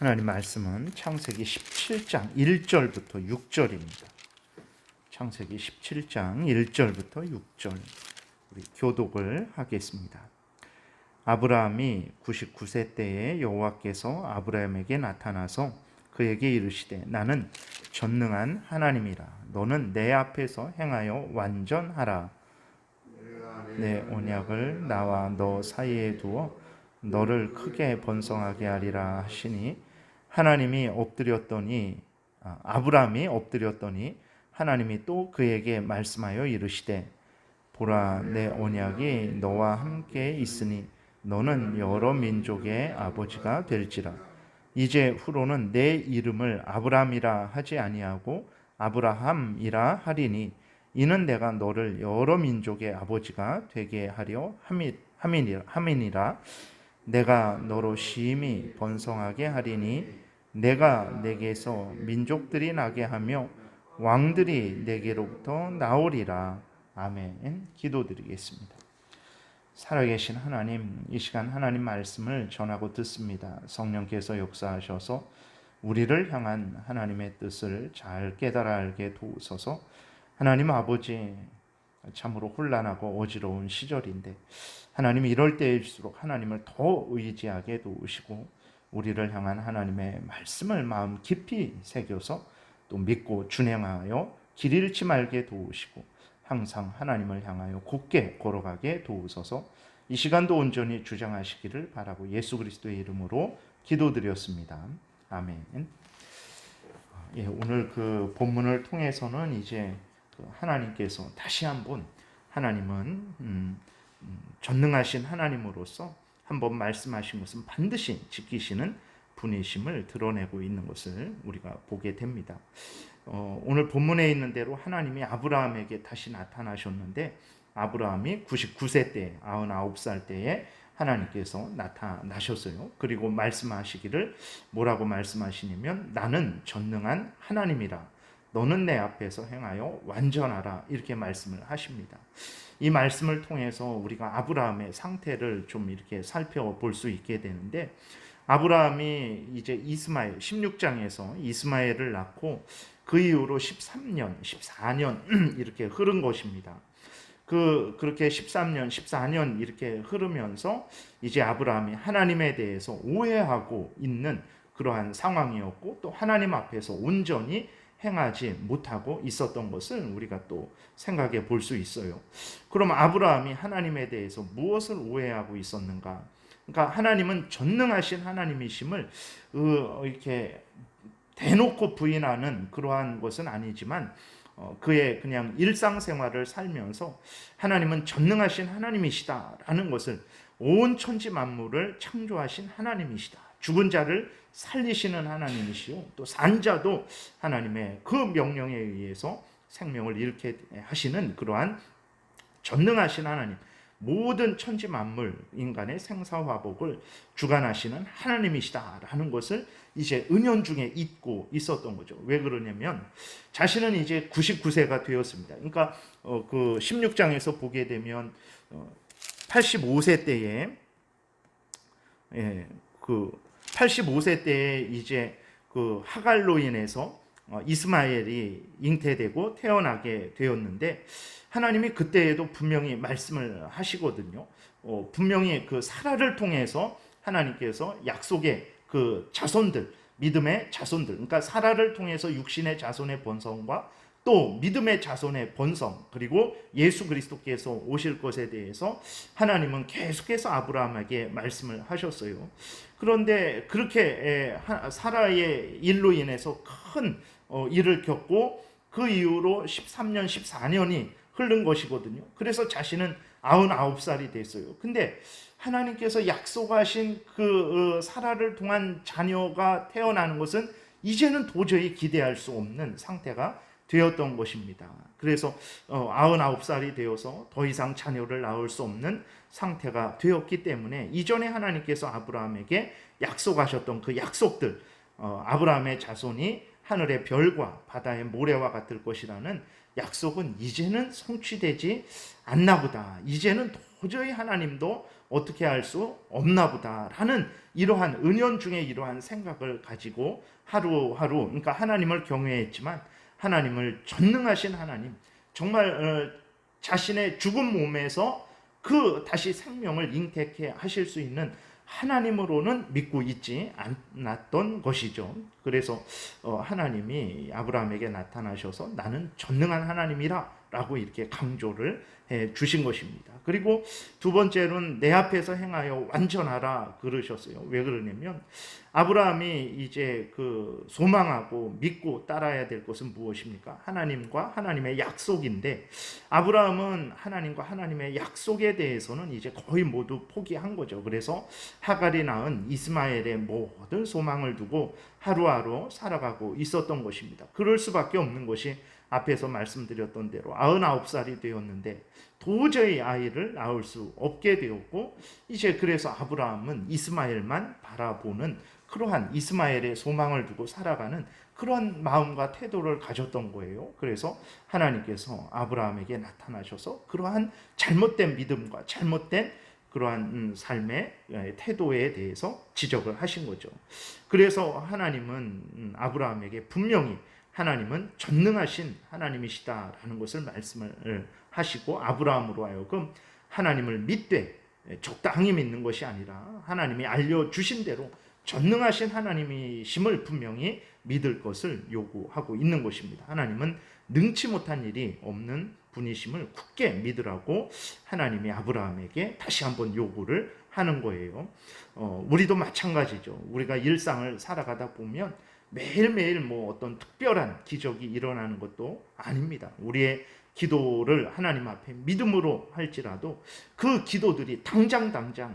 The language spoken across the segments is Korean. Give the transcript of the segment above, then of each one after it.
하나님 말씀은 창세기 17장 1절부터 6절입니다. 창세기 17장 1절부터 6절 우리 교독을 하겠습니다. 아브라함이 99세 때에 여호와께서 아브라함에게 나타나서 그에게 이르시되 나는 전능한 하나님이라. 너는 내 앞에서 행하여 완전하라. 내 언약을 나와 너 사이에 두어 너를 크게 번성하게 하리라 하시니 아브라함이 엎드렸더니 하나님이 또 그에게 말씀하여 이르시되 보라 내 언약이 너와 함께 있으니 너는 여러 민족의 아버지가 될지라. 이제 후로는 내 이름을 아브라함이라 하지 아니하고 아브라함이라 하리니 이는 내가 너를 여러 민족의 아버지가 되게 하려 함이니라. 내가 너로 심히 번성하게 하리니 내가 내게서 민족들이 나게 하며 왕들이 내게로부터 나오리라. 아멘. 기도드리겠습니다. 살아계신 하나님, 이 시간 하나님 말씀을 전하고 듣습니다. 성령께서 역사하셔서 우리를 향한 하나님의 뜻을 잘 깨달아 알게 도우소서. 하나님 아버지, 참으로 혼란하고 어지러운 시절인데 하나님 이럴 때일수록 하나님을 더 의지하게 도우시고 우리를 향한 하나님의 말씀을 마음 깊이 새겨서 또 믿고 준행하여 길 잃지 말게 도우시고 항상 하나님을 향하여 곧게 걸어가게 도우소서. 이 시간도 온전히 주장하시기를 바라고 예수 그리스도의 이름으로 기도드렸습니다. 아멘. 오늘 그 본문을 통해서는 이제 하나님께서 다시 한번 하나님은 전능하신 하나님으로서 한번 말씀하신 것은 반드시 지키시는 분이심을 드러내고 있는 것을 우리가 보게 됩니다. 오늘 본문에 있는 대로 하나님이 아브라함에게 다시 나타나셨는데 아브라함이 99세 때 99살 때에 하나님께서 나타나셨어요. 그리고 말씀하시기를 뭐라고 말씀하시냐면 나는 전능한 하나님이라. 너는 내 앞에서 행하여 완전하라. 이렇게 말씀을 하십니다. 이 말씀을 통해서 우리가 아브라함의 상태를 좀 이렇게 살펴볼 수 있게 되는데 아브라함이 이제 16장에서 이스마엘을 낳고 그 이후로 13년, 14년 이렇게 흐른 것입니다. 그렇게 13년, 14년 이렇게 흐르면서 이제 아브라함이 하나님에 대해서 오해하고 있는 그러한 상황이었고 또 하나님 앞에서 온전히 행하지 못하고 있었던 것을 우리가 또 생각해 볼 수 있어요. 그럼 아브라함이 하나님에 대해서 무엇을 오해하고 있었는가? 그러니까 하나님은 전능하신 하나님이심을 이렇게 대놓고 부인하는 그러한 것은 아니지만 그의 그냥 일상생활을 살면서 하나님은 전능하신 하나님이시다라는 것을 온 천지 만물을 창조하신 하나님이시다. 죽은 자를 살리시는 하나님이시요 또 산 자도 하나님의 그 명령에 의해서 생명을 잃게 하시는 그러한 전능하신 하나님, 모든 천지 만물 인간의 생사화복을 주관하시는 하나님이시다라는 것을 이제 은연중에 잊고 있었던 거죠. 왜 그러냐면 자신은 이제 99세가 되었습니다. 그러니까 그 16장에서 보게 되면 85세 때에 그 85세 때에 이제 그 하갈로 인해서 이스마엘이 잉태되고 태어나게 되었는데 하나님이 그때에도 분명히 말씀을 하시거든요. 분명히 그 사라를 통해서 하나님께서 약속의 그 자손들, 믿음의 자손들, 그러니까 사라를 통해서 육신의 자손의 번성과 또 믿음의 자손의 번성 그리고 예수 그리스도께서 오실 것에 대해서 하나님은 계속해서 아브라함에게 말씀을 하셨어요. 그런데 그렇게 사라의 일로 인해서 큰 일을 겪고 그 이후로 13년, 14년이 흐른 것이거든요. 그래서 자신은 99살이 됐어요. 근데 하나님께서 약속하신 그 사라를 통한 자녀가 태어나는 것은 이제는 도저히 기대할 수 없는 상태가 되었던 것입니다. 그래서 99살이 되어서 더 이상 자녀를 낳을 수 없는 상태가 되었기 때문에 이전에 하나님께서 아브라함에게 약속하셨던 그 약속들, 아브라함의 자손이 하늘의 별과 바다의 모래와 같을 것이라는 약속은 이제는 성취되지 않나 보다. 이제는 도저히 하나님도 어떻게 할 수 없나 보다라는 이러한 은연중에 이러한 생각을 가지고 하루하루, 그러니까 하나님을 경외했지만 하나님을 전능하신 하나님, 정말 자신의 죽은 몸에서 그 다시 생명을 잉태케 하실 수 있는 하나님으로는 믿고 있지 않았던 것이죠. 그래서 하나님이 아브라함에게 나타나셔서 나는 전능한 하나님이라 라고 이렇게 강조를 해 주신 것입니다. 그리고 두 번째로는 내 앞에서 행하여 완전하라 그러셨어요. 왜 그러냐면 아브라함이 이제 그 소망하고 믿고 따라야 될 것은 무엇입니까? 하나님과 하나님의 약속인데, 아브라함은 하나님과 하나님의 약속에 대해서는 이제 거의 모두 포기한 거죠. 그래서 하갈이 낳은 이스마엘의 모든 소망을 두고 하루하루 살아가고 있었던 것입니다. 그럴 수밖에 없는 것이 앞에서 말씀드렸던 대로 99살이 되었는데 도저히 아이를 낳을 수 없게 되었고, 이제 그래서 아브라함은 이스마엘만 바라보는, 그러한 이스마엘의 소망을 두고 살아가는 그런 마음과 태도를 가졌던 거예요. 그래서 하나님께서 아브라함에게 나타나셔서 그러한 잘못된 믿음과 잘못된 그러한 삶의 태도에 대해서 지적을 하신 거죠. 그래서 하나님은 아브라함에게 분명히 하나님은 전능하신 하나님이시다라는 것을 말씀을 하시고, 아브라함으로 하여금 하나님을 믿되 적당히 믿는 것이 아니라 하나님이 알려주신 대로 전능하신 하나님이심을 분명히 믿을 것을 요구하고 있는 것입니다. 하나님은 능치 못한 일이 없는 분이심을 굳게 믿으라고 하나님이 아브라함에게 다시 한번 요구를 하는 거예요. 우리도 마찬가지죠. 우리가 일상을 살아가다 보면 매일매일 뭐 어떤 특별한 기적이 일어나는 것도 아닙니다. 우리의 기도를 하나님 앞에 믿음으로 할지라도 그 기도들이 당장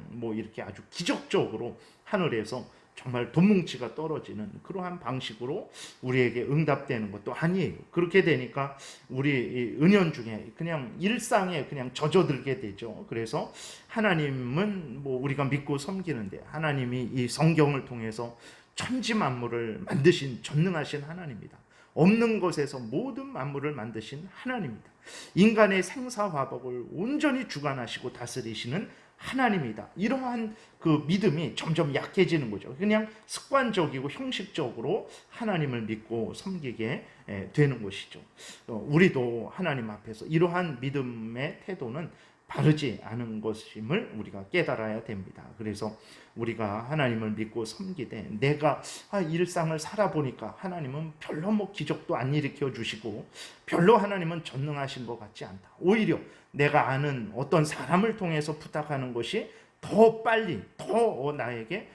뭐 이렇게 아주 기적적으로 하늘에서 정말 돈뭉치가 떨어지는 그러한 방식으로 우리에게 응답되는 것도 아니에요. 그렇게 되니까 우리 은연중에 그냥 일상에 그냥 젖어들게 되죠. 그래서 하나님은 뭐 우리가 믿고 섬기는데, 하나님이 이 성경을 통해서 천지 만물을 만드신 전능하신 하나님입니다. 없는 것에서 모든 만물을 만드신 하나님입니다. 인간의 생사화복을 온전히 주관하시고 다스리시는 하나님이다. 이러한 그 믿음이 점점 약해지는 거죠. 그냥 습관적이고 형식적으로 하나님을 믿고 섬기게 되는 것이죠. 우리도 하나님 앞에서 이러한 믿음의 태도는 바르지 않은 것임을 우리가 깨달아야 됩니다. 그래서 우리가 하나님을 믿고 섬기되 내가 일상을 살아보니까 하나님은 별로 뭐 기적도 안 일으켜 주시고 별로 하나님은 전능하신 것 같지 않다. 오히려 내가 아는 어떤 사람을 통해서 부탁하는 것이 더 빨리 더 나에게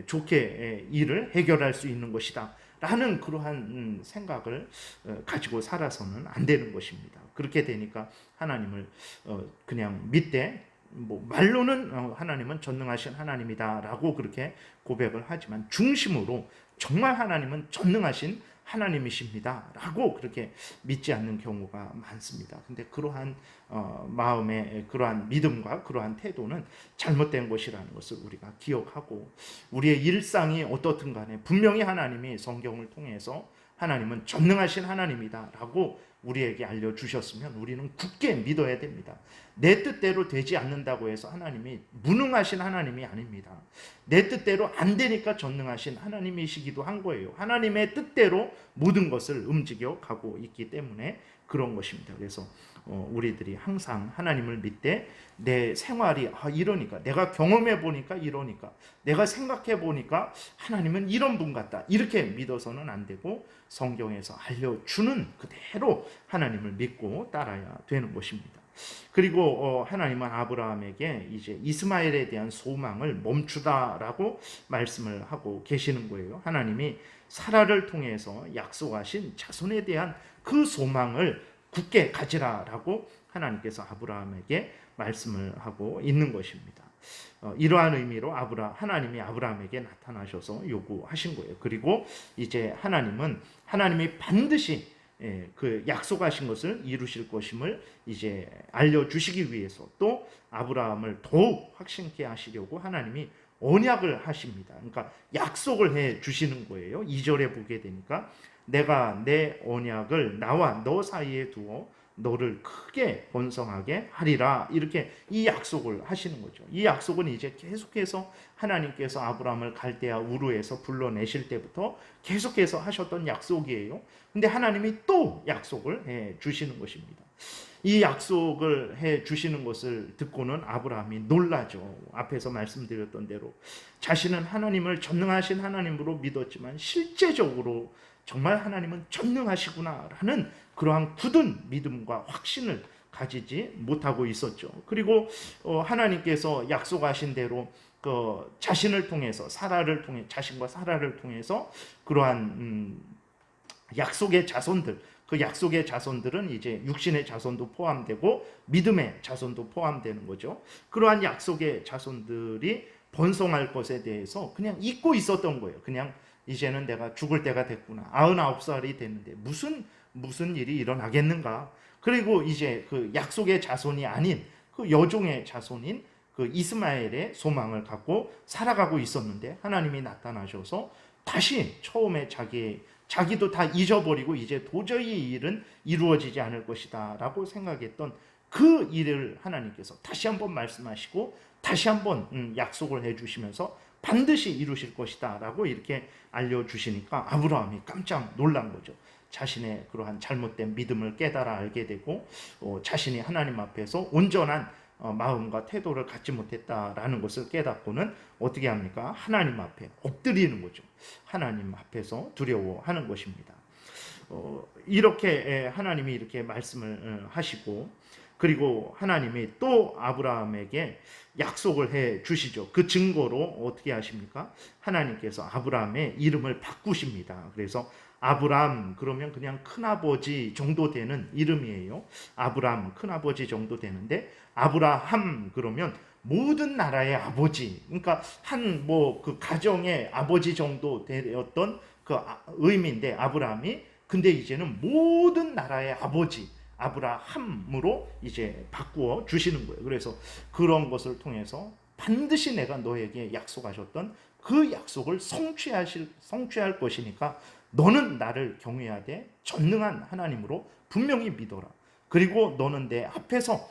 좋게 일을 해결할 수 있는 것이다 라는 그러한 생각을 가지고 살아서는 안 되는 것입니다. 그렇게 되니까 하나님을 그냥 믿되 뭐 말로는 하나님은 전능하신 하나님이다라고 그렇게 고백을 하지만 중심으로 정말 하나님은 전능하신 하나님이십니다라고 그렇게 믿지 않는 경우가 많습니다. 근데 그러한 마음의 그러한 믿음과 그러한 태도는 잘못된 것이라는 것을 우리가 기억하고, 우리의 일상이 어떻든 간에 분명히 하나님이 성경을 통해서 하나님은 전능하신 하나님이다라고 우리에게 알려주셨으면 우리는 굳게 믿어야 됩니다. 내 뜻대로 되지 않는다고 해서 하나님이 무능하신 하나님이 아닙니다. 내 뜻대로 안 되니까 전능하신 하나님이시기도 한 거예요. 하나님의 뜻대로 모든 것을 움직여 가고 있기 때문에 그런 것입니다. 그래서 우리들이 항상 하나님을 믿되 내 생활이 이러니까, 내가 경험해 보니까 이러니까, 내가 생각해 보니까 하나님은 이런 분 같다 이렇게 믿어서는 안 되고 성경에서 알려주는 그대로 하나님을 믿고 따라야 되는 것입니다. 그리고 하나님은 아브라함에게 이제 이스마엘에 대한 소망을 멈추다라고 말씀을 하고 계시는 거예요. 하나님이 사라를 통해서 약속하신 자손에 대한 그 소망을 굳게 가지라라고 하나님께서 아브라함에게 말씀을 하고 있는 것입니다. 이러한 의미로 하나님이 아브라함에게 나타나셔서 요구하신 거예요. 그리고 이제 하나님이 반드시 그 약속하신 것을 이루실 것임을 이제 알려주시기 위해서 또 아브라함을 더욱 확신케 하시려고 하나님이 언약을 하십니다. 그러니까 약속을 해 주시는 거예요. 2절에 보게 되니까 내가 내 언약을 나와 너 사이에 두어 너를 크게 번성하게 하리라. 이렇게 이 약속을 하시는 거죠. 이 약속은 이제 계속해서 하나님께서 아브라함을 갈대아 우르에서 불러내실 때부터 계속해서 하셨던 약속이에요. 근데 하나님이 또 약속을 해 주시는 것입니다. 이 약속을 해 주시는 것을 듣고는 아브라함이 놀라죠. 앞에서 말씀드렸던 대로 자신은 하나님을 전능하신 하나님으로 믿었지만 실제적으로 정말 하나님은 전능하시구나라는 그러한 굳은 믿음과 확신을 가지지 못하고 있었죠. 그리고 하나님께서 약속하신 대로 그 자신을 통해서 사라를 통해 자신과 사라를 통해서 그러한 약속의 자손들, 그 약속의 자손들은 이제 육신의 자손도 포함되고 믿음의 자손도 포함되는 거죠. 그러한 약속의 자손들이 번성할 것에 대해서 그냥 잊고 있었던 거예요. 그냥 이제는 내가 죽을 때가 됐구나. 99살이 됐는데 무슨 일이 일어나겠는가? 그리고 이제 그 약속의 자손이 아닌 그 여종의 자손인 그 이스마엘의 소망을 갖고 살아가고 있었는데 하나님이 나타나셔서 다시 처음에 자기도 다 잊어버리고 이제 도저히 이 일은 이루어지지 않을 것이다 라고 생각했던 그 일을 하나님께서 다시 한번 말씀하시고 다시 한번 약속을 해주시면서 반드시 이루실 것이다 라고 이렇게 알려주시니까 아브라함이 깜짝 놀란 거죠. 자신의 그러한 잘못된 믿음을 깨달아 알게 되고 자신이 하나님 앞에서 온전한 마음과 태도를 갖지 못했다라는 것을 깨닫고는 어떻게 합니까? 하나님 앞에 엎드리는 거죠. 하나님 앞에서 두려워하는 것입니다. 이렇게 하나님이 이렇게 말씀을 하시고 그리고 하나님이 또 아브라함에게 약속을 해 주시죠. 그 증거로 어떻게 하십니까? 하나님께서 아브라함의 이름을 바꾸십니다. 그래서 아브람 그러면 그냥 큰아버지 정도 되는 이름이에요. 아브람 큰아버지 정도 되는데 아브라함 그러면 모든 나라의 아버지. 그러니까 한 뭐 그 가정의 아버지 정도 되었던 그 의미인데 아브라함이 근데 이제는 모든 나라의 아버지 아브라함으로 이제 바꾸어 주시는 거예요. 그래서 그런 것을 통해서 반드시 내가 너에게 약속하셨던 그 약속을 성취할 것이니까 너는 나를 경외하되 전능한 하나님으로 분명히 믿어라. 그리고 너는 내 앞에서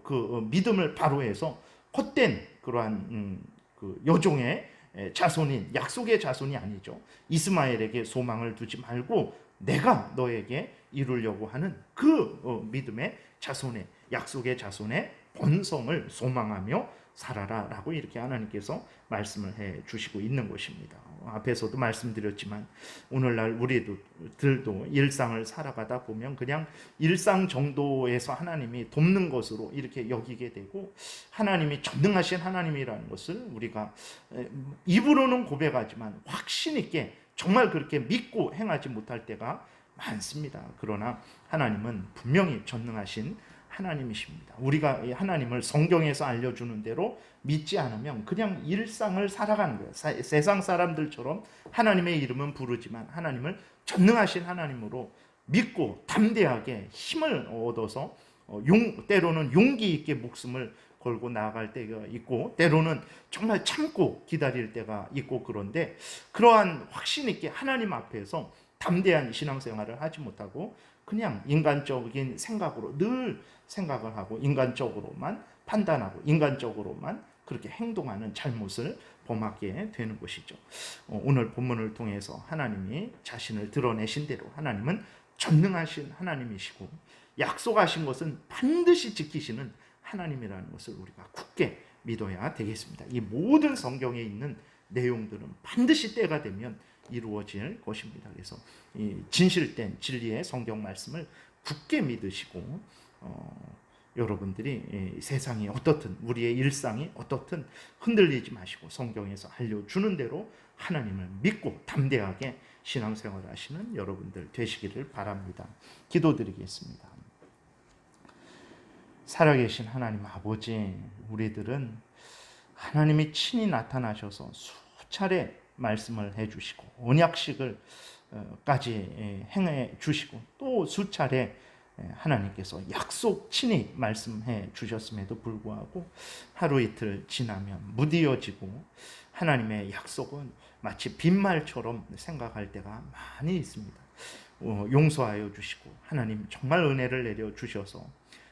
그 믿음을 바로 해서 헛된 그러한 그 여종의 자손인 약속의 자손이 아니죠. 이스마엘에게 소망을 두지 말고 내가 너에게 이루려고 하는 그 믿음의 자손의 약속의 자손의 번성을 소망하며 살아라 라고 이렇게 하나님께서 말씀을 해 주시고 있는 것입니다. 앞에서도 말씀드렸지만 오늘날 우리들도 일상을 살아가다 보면 그냥 일상 정도에서 하나님이 돕는 것으로 이렇게 여기게 되고 하나님이 전능하신 하나님이라는 것을 우리가 입으로는 고백하지만 확신 있게 정말 그렇게 믿고 행하지 못할 때가 많습니다. 그러나 하나님은 분명히 전능하신 하나님이십니다. 우리가 하나님을 성경에서 알려주는 대로 믿지 않으면 그냥 일상을 살아가는 거예요. 세상 사람들처럼 하나님의 이름은 부르지만 하나님을 전능하신 하나님으로 믿고 담대하게 힘을 얻어서 때로는 용기 있게 목숨을 걸고 나아갈 때가 있고 때로는 정말 참고 기다릴 때가 있고 그런데 그러한 확신 있게 하나님 앞에서 담대한 신앙생활을 하지 못하고 그냥 인간적인 생각으로 늘 생각을 하고 인간적으로만 판단하고 인간적으로만 그렇게 행동하는 잘못을 범하게 되는 것이죠. 오늘 본문을 통해서 하나님이 자신을 드러내신 대로 하나님은 전능하신 하나님이시고 약속하신 것은 반드시 지키시는 하나님이라는 것을 우리가 굳게 믿어야 되겠습니다. 이 모든 성경에 있는 내용들은 반드시 때가 되면 이루어질 것입니다. 그래서 이 진실된 진리의 성경 말씀을 굳게 믿으시고 여러분들이 세상이 어떻든 우리의 일상이 어떻든 흔들리지 마시고 성경에서 알려주는 대로 하나님을 믿고 담대하게 신앙생활을 하시는 여러분들 되시기를 바랍니다. 기도드리겠습니다. 살아계신 하나님 아버지, 우리들은 하나님이 친히 나타나셔서 수차례 말씀을 해주시고 언약식을 까지 행해 주시고 또 수차례 하나님께서 약속 친히 말씀해 주셨음에도 불구하고 하루 이틀 지나면 무디어지고 하나님의 약속은 마치 빈말처럼 생각할 때가 많이 있습니다. 용서하여 주시고 하나님 정말 은혜를 내려 주셔서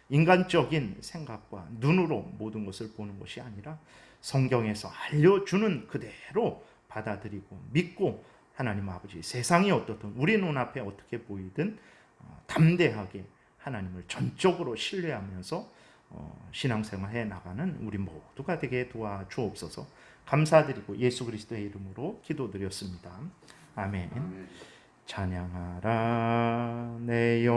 인간적인 생각과 눈으로 모든 것을 보는 것이 아니라 성경에서 알려주는 그대로 받아들이고 믿고 하나님 아버지 세상이 어떻든 우리 눈앞에 어떻게 보이든 담대하게 하나님을 전적으로 신뢰하면서 신앙생활해 나가는 우리 모두가 되게 도와주옵소서. 감사드리고 예수 그리스도의 이름으로 기도드렸습니다. 아멘. 찬양하라 내 영